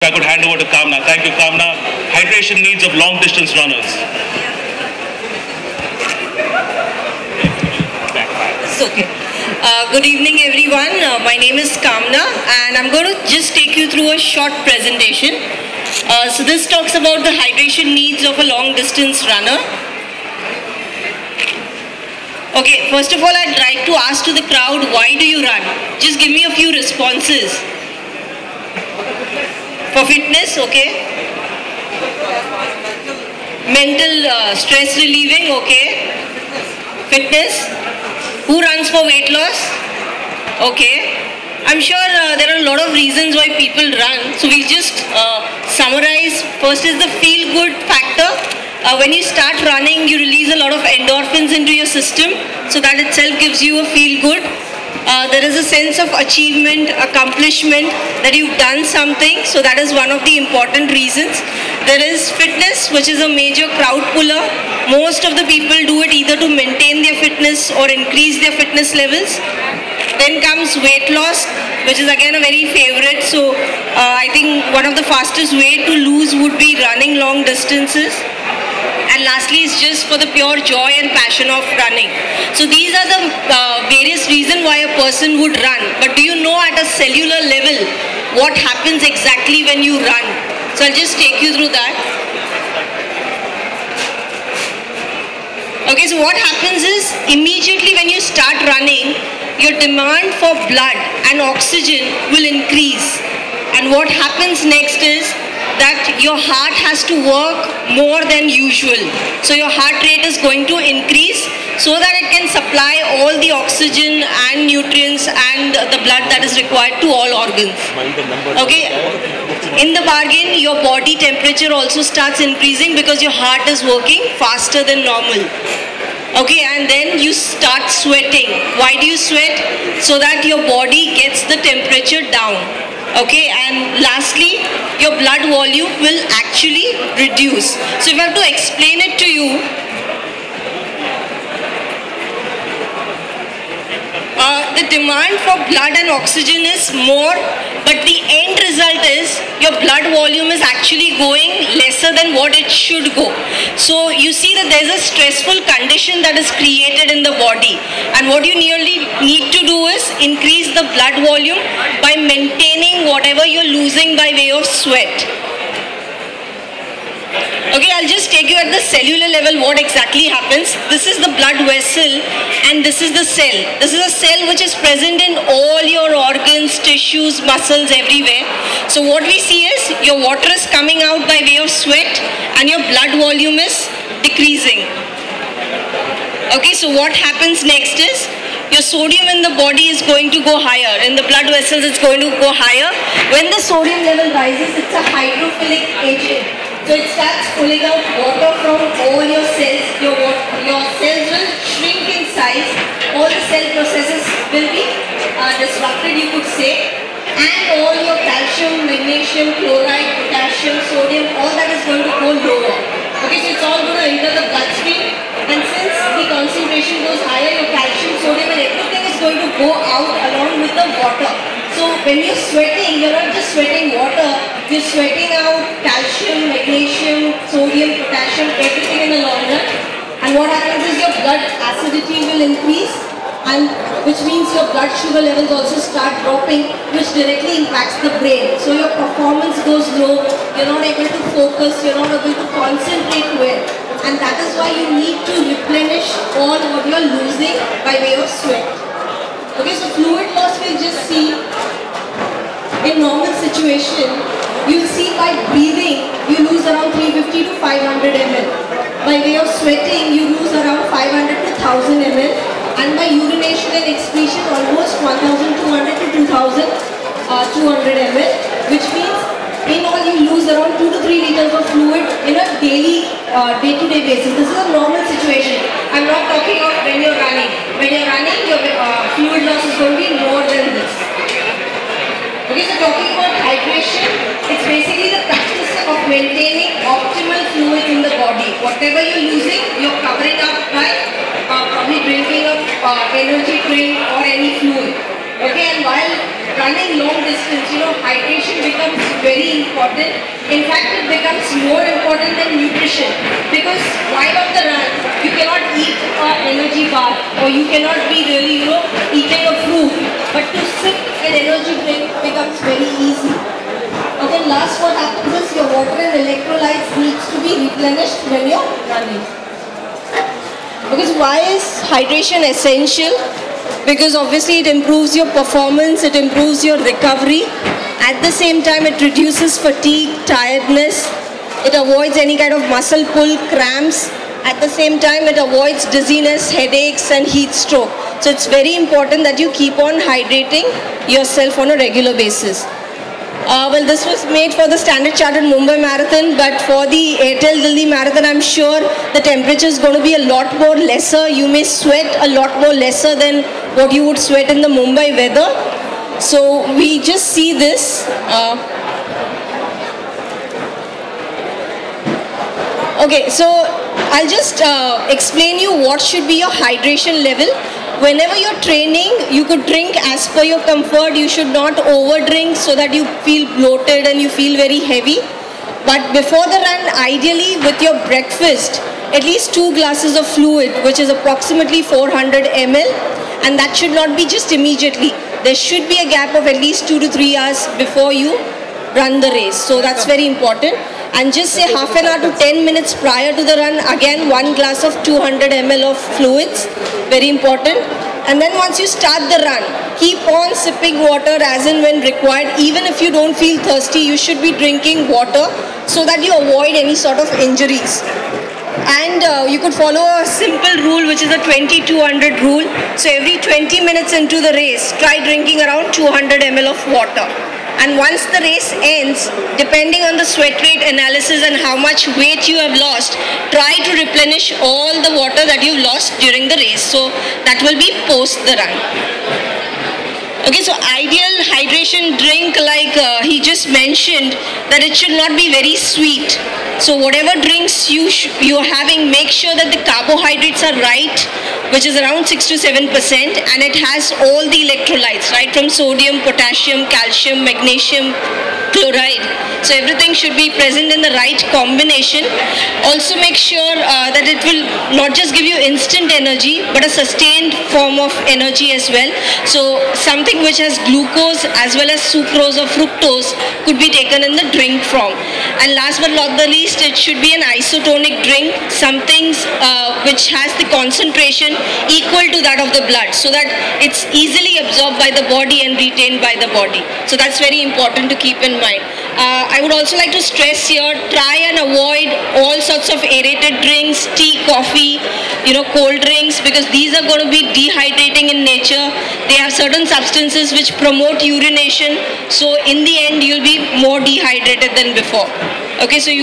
I could hand over to Kamna. Thank you, Kamna. Hydration needs of long distance runners. It's okay. Good evening, everyone. My name is Kamna, and I'm going to just take you through a short presentation. So this talks about the hydration needs of a long distance runner. Okay, first of all, I'd like to ask to the crowd, why do you run? Just give me a few responses. For fitness, okay. Mental stress relieving, okay. Fitness. Who runs for weight loss? Okay. I'm sure there are a lot of reasons why people run. So we'll just summarize. First is the feel-good factor. When you start running, you release a lot of endorphins into your system. So that itself gives you a feel-good. There is a sense of achievement, accomplishment, that you've done something. So that is one of the important reasons. There is fitness, which is a major crowd puller. Most of the people do it either to maintain their fitness or increase their fitness levels. Then comes weight loss, which is again a very favorite. So I think one of the fastest way to lose would be running long distances. And lastly is just for the pure joy and passion of running. So these are the various reasons why a person would run. But do you know at a cellular level what happens exactly when you run? So I'll just take you through that. Okay, so what happens is immediately when you start running, your demand for blood and oxygen will increase. And what happens next is that your heart has to work more than usual. So your heart rate is going to increase so that it can supply all the oxygen and nutrients and the blood that is required to all organs. Okay. In the bargain, your body temperature also starts increasing because your heart is working faster than normal. Okay, and then you start sweating. Why do you sweat? So that your body gets the temperature down. Okay, and lastly, your blood volume will actually reduce. So if I have to explain it to you, the demand for blood and oxygen is more, but the end result is your blood volume is actually going lesser than what it should go. So you see that there's a stressful condition that is created in the body, and what you nearly need to do is increase the blood volume by maintaining whatever you're losing by way of sweat. Okay, I'll just take you at the cellular level what exactly happens. This is the blood vessel and this is the cell. This is a cell which is present in all your organs, tissues, muscles, everywhere. So what we see is your water is coming out by way of sweat and your blood volume is decreasing. Okay, so what happens next is your sodium in the body is going to go higher. In the blood vessels it's going to go higher. When the sodium level rises, it's a hydrophilic agent. So it starts pulling out water from all your cells. Your cells will shrink in size. All the cell processes will be disrupted, you could say. And all your calcium, magnesium, chloride, potassium, sodium, all that is going to go lower. Okay, so it's all going to enter the bloodstream. And since the concentration goes higher, your calcium, sodium and everything is going to go out along with the water. So when you're sweating, you're not just sweating water, you're sweating out calcium, magnesium, sodium, potassium, everything in the long run. And what happens is your blood acidity will increase, and which means your blood sugar levels also start dropping, which directly impacts the brain. So your performance goes low, you're not able to focus, you're not able to concentrate well. And that is why you need to replenish all what you're losing by way of sweat. Okay, so fluid loss we'll just see in normal situation. You'll see by breathing, you lose around 350 to 500 ml. By way of sweating, you lose around 500 to 1000 ml. And by urination and excretion, almost 1200 to 2200 ml. Which means, in all, you lose around 2 to 3 liters of fluid in a daily, day-to-day basis. This is a normal situation. I'm not talking of when you're running. When you're running, your fluid loss is going to be more than this. Okay, so talking about hydration, it's basically the practice of maintaining optimal fluid in the body. Whatever you're losing, you're covering up by probably drinking a energy drink or any fluid. Okay, and while running long distance, hydration becomes very important. In fact, it becomes more important than nutrition, because while on the run, you cannot eat an energy bar, or you cannot be really, eating a fruit. But to sip an energy drink becomes very easy. And then last, what happens is your water and electrolytes needs to be replenished when you're running. Because why is hydration essential? Because obviously it improves your performance, it improves your recovery. At the same time, it reduces fatigue, tiredness. It avoids any kind of muscle pull, cramps. At the same time, it avoids dizziness, headaches and heat stroke. So it's very important that you keep on hydrating yourself on a regular basis. Well, this was made for the Standard Chartered Mumbai Marathon, but for the Airtel Delhi Marathon, I'm sure the temperature is going to be a lot more lesser. You may sweat a lot more lesser than what you would sweat in the Mumbai weather. So we just see this. Okay, so I'll just explain you what should be your hydration level. Whenever you're training, you could drink as per your comfort. You should not overdrink so that you feel bloated and you feel very heavy. But before the run, ideally with your breakfast, at least 2 glasses of fluid, which is approximately 400 ml, and that should not be just immediately. There should be a gap of at least 2 to 3 hours before you run the race. So that's very important. And just say half an hour to 10 minutes prior to the run, again 1 glass of 200 ml of fluids, very important. And then once you start the run, keep on sipping water as and when required. Even if you don't feel thirsty, you should be drinking water so that you avoid any sort of injuries. And you could follow a simple rule, which is the 20-200 rule. So every 20 minutes into the race, try drinking around 200 ml of water. And once the race ends, depending on the sweat rate analysis and how much weight you have lost, try to replenish all the water that you've lost during the race. So that will be post the run. Okay, so ideal hydration drink, like he just mentioned, that it should not be very sweet. So whatever drinks you're having, make sure that the carbohydrates are right, which is around 6 to 7%, and it has all the electrolytes, right, from sodium, potassium, calcium, magnesium, chloride. So everything should be present in the right combination. Also make sure that it will not just give you instant energy, but a sustained form of energy as well. So something which has glucose as well as sucrose or fructose could be taken in the drink form. And last but not the least, it should be an isotonic drink, something which has the concentration equal to that of the blood, so that it's easily absorbed by the body and retained by the body. So that's very important to keep in mind. I would also like to stress here, try and avoid all sorts of aerated drinks, tea, coffee, cold drinks, because these are going to be dehydrating in nature. They have certain substances which promote urination. So in the end, you'll be more dehydrated than before. Okay, so you